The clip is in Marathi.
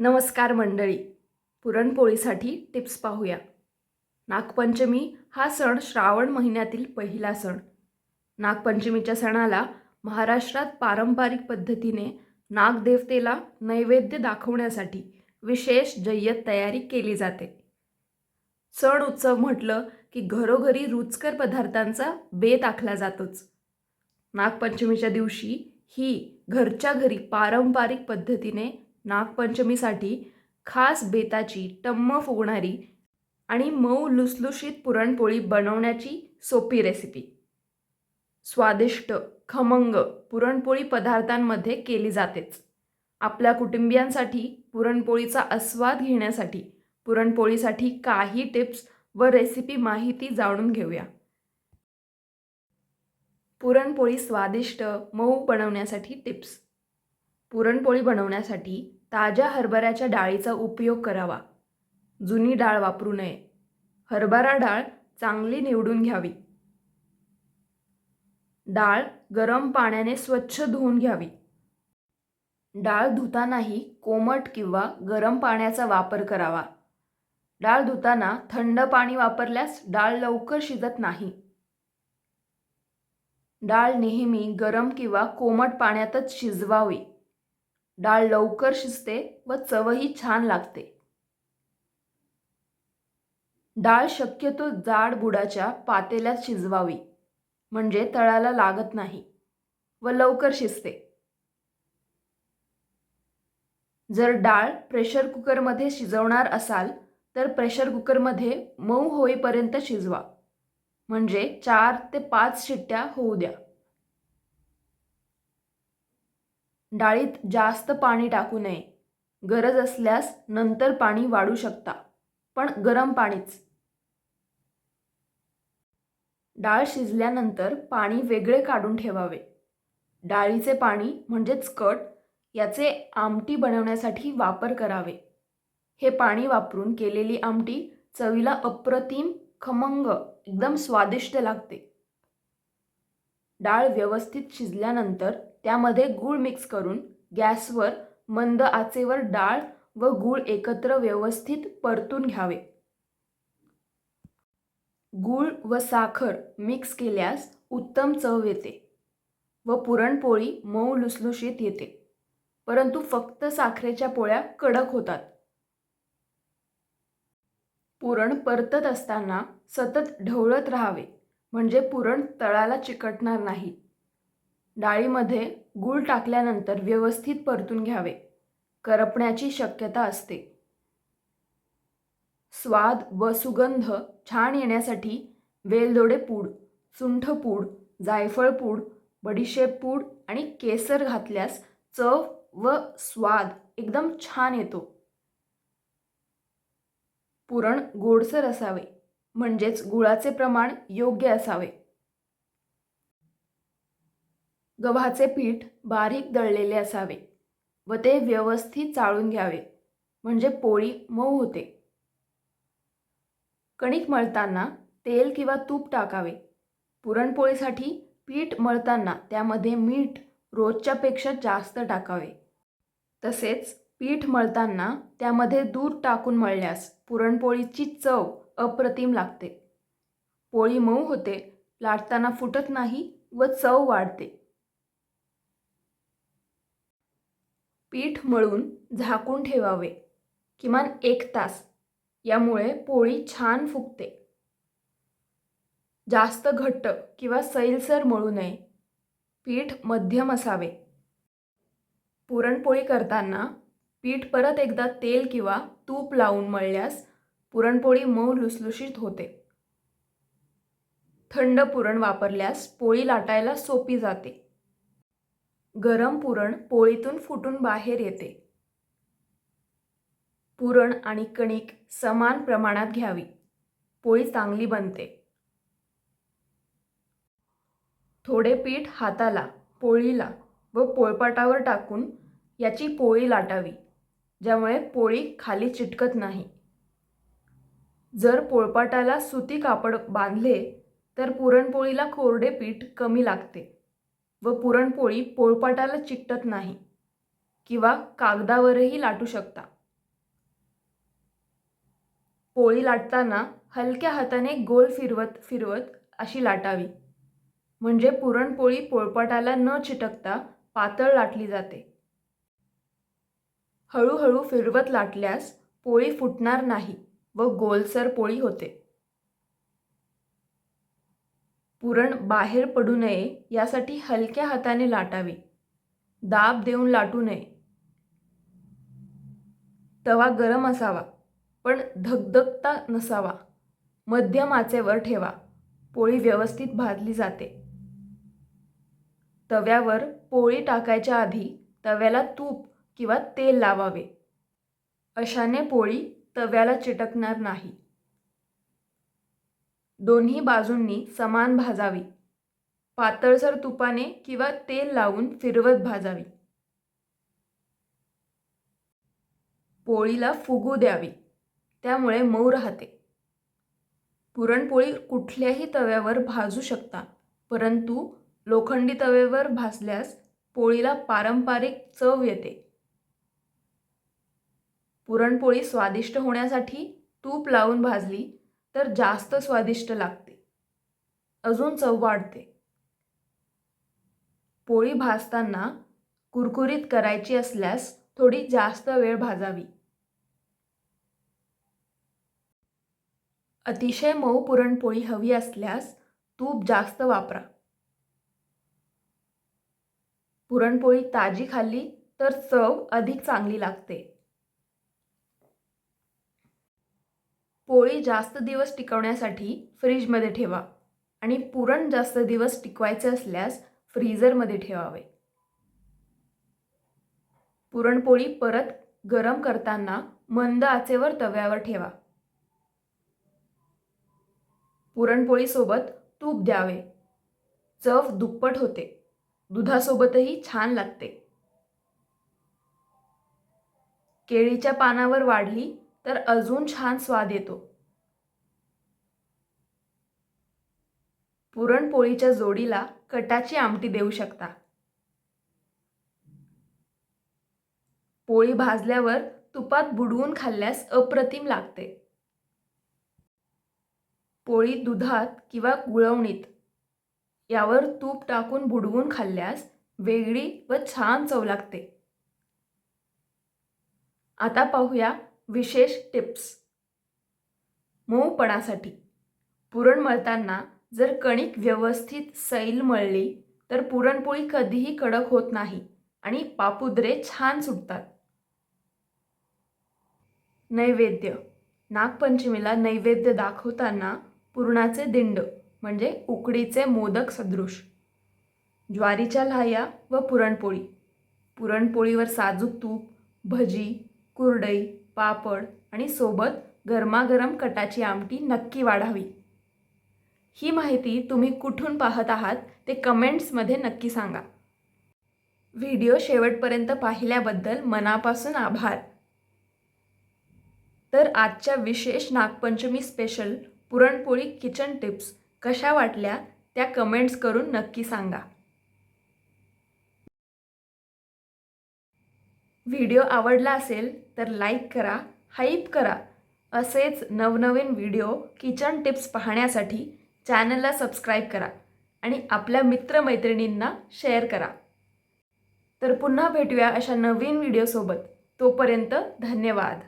नमस्कार मंडळी. पुरणपोळीसाठी टिप्स पाहूया. नागपंचमी हा सण श्रावण महिन्यातील पहिला सण. नागपंचमीच्या सणाला महाराष्ट्रात पारंपरिक पद्धतीने नागदेवतेला नैवेद्य दाखवण्यासाठी विशेष जय्यत तयारी केली जाते. सण उत्सव म्हटलं की घरोघरी रुचकर पदार्थांचा बेत आखला जातोच. नागपंचमीच्या दिवशी ही घरच्या घरी पारंपरिक पद्धतीने नागपंचमीसाठी खास बेताची टम्म फुगणारी आणि मऊ लुसलुशीत पुरणपोळी बनवण्याची सोपी रेसिपी. स्वादिष्ट खमंग पुरणपोळी पदार्थांमध्ये केली जातेच. आपल्या कुटुंबियांसाठी पुरणपोळीचा आस्वाद घेण्यासाठी पुरणपोळीसाठी काही टिप्स व रेसिपी माहिती जाणून घेऊया. पुरणपोळी स्वादिष्ट मऊ बनवण्यासाठी टिप्स. पुरणपोळी बनवण्यासाठी ताज्या हरभऱ्याच्या डाळीचा उपयोग करावा. जुनी डाळ वापरू नये. हरभरा डाळ चांगली निवडून घ्यावी. डाळ गरम पाण्याने स्वच्छ धुवून घ्यावी. डाळ धुतानाही कोमट किंवा गरम पाण्याचा वापर करावा. डाळ धुताना थंड पाणी वापरल्यास डाळ लवकर शिजत नाही. डाळ नेहमी गरम किंवा कोमट पाण्यातच शिजवावी. डाळ लवकर शिजते व चवही छान लागते. डाळ शक्यतो जाड बुडाच्या पातेल्यात शिजवावी, म्हणजे तळाला लागत नाही व लवकर शिजते. जर डाळ प्रेशर कुकरमध्ये शिजवणार असाल तर प्रेशर कुकरमध्ये मऊ होईपर्यंत शिजवा, म्हणजे 4 ते 5 शिट्ट्या होऊ द्या. डाळीत जास्त पाणी टाकू नये. गरज असल्यास नंतर पाणी वाढू शकता, पण गरम पाणीच. डाळ शिजल्यानंतर पाणी वेगळे काढून ठेवावे. डाळीचे पाणी म्हणजेच कट याचे आमटी बनवण्यासाठी वापर करावे. हे पाणी वापरून केलेली आमटी चवीला अप्रतिम खमंग एकदम स्वादिष्ट लागते. डाळ व्यवस्थित शिजल्यानंतर त्यामध्ये गूळ मिक्स करून गॅसवर मंद आचेवर डाळ व गूळ एकत्र व्यवस्थित परतून घ्यावे. गूळ व साखर मिक्स केल्यास उत्तम चव येते व पुरणपोळी मऊ लुसलुशीत येते. परंतु फक्त साखरेच्या पोळ्या कडक होतात. पुरण परतत असताना सतत ढवळत राहावे, म्हणजे पुरण तळाला चिकटणार नाही. डाळीमध्ये गूळ टाकल्यानंतर व्यवस्थित परतून घ्यावे. करपण्याची शक्यता असते. स्वाद व सुगंध छान येण्यासाठी वेलदोडे पूड, सुंठ पूड, जायफळ पूड, बडीशेप पूड आणि केसर घातल्यास चव व स्वाद एकदम छान येतो. पुरण गोडसर असावे, म्हणजेच गुळाचे प्रमाण योग्य असावे. गव्हाचे पीठ बारीक दळलेले असावे व ते व्यवस्थित चाळून घ्यावे, म्हणजे पोळी मऊ होते. कणिक मळताना तेल किंवा तूप टाकावे. पुरणपोळीसाठी पीठ मळताना त्यामध्ये मीठ रोजच्या पेक्षा जास्त टाकावे. तसेच पीठ मळताना त्यामध्ये दूध टाकून मळल्यास पुरणपोळीची चव अप्रतिम लागते. पोळी मऊ होते, लाटताना फुटत नाही व चव वाढते. पीठ मळून झाकून ठेवावे, किमान 1 तास. यामुळे पोळी छान फुगते. जास्त घट्ट किंवा सैलसर मळू नये. पीठ मध्यम असावे. पुरणपोळी करताना पीठ परत एकदा तेल किंवा तूप लावून मळल्यास पुरणपोळी मऊ लुसलुशीत होते. थंड पुरण वापरल्यास पोळी लाटायला सोपी जाते. गरम पुरण पोळीतून फुटून बाहेर येते. पुरण आणि कणिक समान प्रमाणात घ्यावी. पोळी चांगली बनते. थोडे पीठ हाताला, पोळीला व पोळपाटावर टाकून याची पोळी लाटावी, ज्यामुळे पोळी खाली चिटकत नाही. जर पोळपाटाला सुती कापड बांधले तर पुरणपोळीला कोरडे पीठ कमी लागते व पुरणपोळी पोळपाटाला चिकटत नाही किंवा कागदावरही लाटू शकता. पोळी लाटताना हलक्या हाताने गोल फिरवत फिरवत अशी लाटावी, म्हणजे पुरणपोळी पोळपाटाला न चिटकता पातळ लाटली जाते. हळूहळू फिरवत लाटल्यास पोळी फुटणार नाही व गोलसर पोळी होते. पुरण बाहेर पडू नये यासाठी हलक्या हाताने लाटावी, दाब देऊन लाटू नये. तवा गरम असावा पण धगधगता नसावा. मध्यम आचेवर ठेवा, पोळी व्यवस्थित भाजली जाते. तव्यावर पोळी टाकायच्या आधी तव्याला तूप किंवा तेल लावावे, अशाने पोळी तव्याला चिटकणार नाही. दोन्ही बाजूंनी समान भाजावी, पातळसर तुपाने किंवा तेल लावून फिरवत भाजावी. पोळीला फुगू द्यावी, त्यामुळे मऊ राहते. पुरणपोळी कुठल्याही तव्यावर भाजू शकता, परंतु लोखंडी तव्यावर भाजल्यास पोळीला पारंपरिक चव येते. पुरणपोळी स्वादिष्ट होण्यासाठी तूप लावून भाजली तर जास्त स्वादिष्ट लागते, अजून चव वाढते. पोळी भाजताना कुरकुरीत करायची असल्यास थोडी जास्त वेळ भाजावी. अतिशय मऊ पुरणपोळी हवी असल्यास तूप जास्त वापरा. पुरणपोळी ताजी खाल्ली तर चव अधिक चांगली लागते. पोळी जास्त दिवस टिकवण्यासाठी फ्रीजमध्ये ठेवा आणि पुरण जास्त दिवस टिकवायचे असल्यास फ्रीझरमध्ये ठेवावे. पुरणपोळी परत गरम करताना मंद आचेवर तव्यावर ठेवा. पुरणपोळीसोबत तूप द्यावे, चव दुप्पट होते. दुधासोबतही छान लागते. केळीच्या पानावर वाढली तर अजून छान स्वाद येतो. पुरणपोळीच्या जोडीला कटाची आमटी देऊ शकता. पोळी भाजल्यावर तुपात बुडवून खाल्ल्यास अप्रतिम लागते. पोळी दुधात किंवा गुळवणीत यावर तूप टाकून बुडवून खाल्ल्यास वेगळी व छान चव लागते. आता पाहूया विशेष टिप्स. मऊपणासाठी पुरण मळताना जर कणिक व्यवस्थित सैल मळली तर पुरणपोळी कधीही कडक होत नाही आणि पापुद्रे छान सुटतात. नैवेद्य. नागपंचमीला नैवेद्य दाखवताना पुरणाचे दिंड म्हणजे उकडीचे मोदक सदृश, ज्वारीच्या लाह्या व पुरणपोळी. पुरणपोळीवर साजूक तूप, भजी, कुरडई, पापड आणि सोबत गरमागरम कटाची आमटी नक्की वाढावी. ही माहिती तुम्ही कुठून पाहत आहात ते कमेंट्समध्ये नक्की सांगा. व्हिडिओ शेवटपर्यंत पाहिल्याबद्दल मनापासून आभार. तर आजच्या विशेष Nagpanchami special puran poli kitchen tips कशा वाटल्या त्या कमेंट्स करून नक्की सांगा. व्हिडिओ आवडला असेल तर लाईक करा, हाईप करा. असेच नवनवीन व्हिडिओ किचन टिप्स पाहण्यासाठी चॅनलला सबस्क्राईब करा आणि आपल्या मित्रमैत्रिणींना शेअर करा. तर पुन्हा भेटूया अशा नवीन व्हिडिओसोबत. तोपर्यंत धन्यवाद.